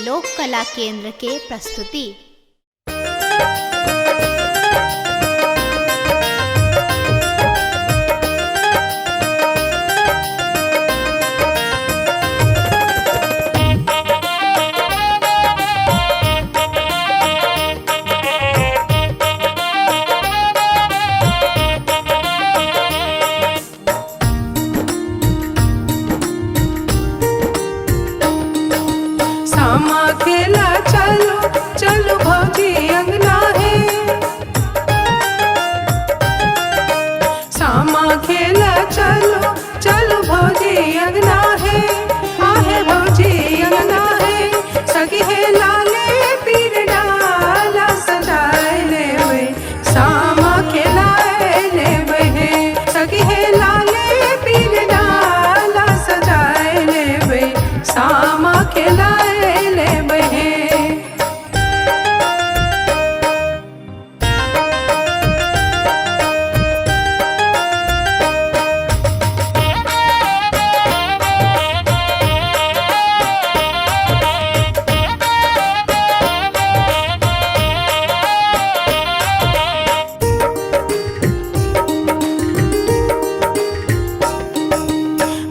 लोक कला केंद्र के प्रस्तुति। सामा खेला चलो चलो भौजी अंगना है, सामा खेला चलो चलो भौजी अंगना है, आहे भौजी अंगना है, सगी है लाले पीर डाला सजाए लेवे, सामा खेला लेवे है, सगी है लाले पीर डाला सजाए लेवे, सामा खेला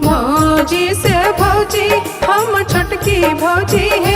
भौजी से भौजी हम छोटकी भौजी है।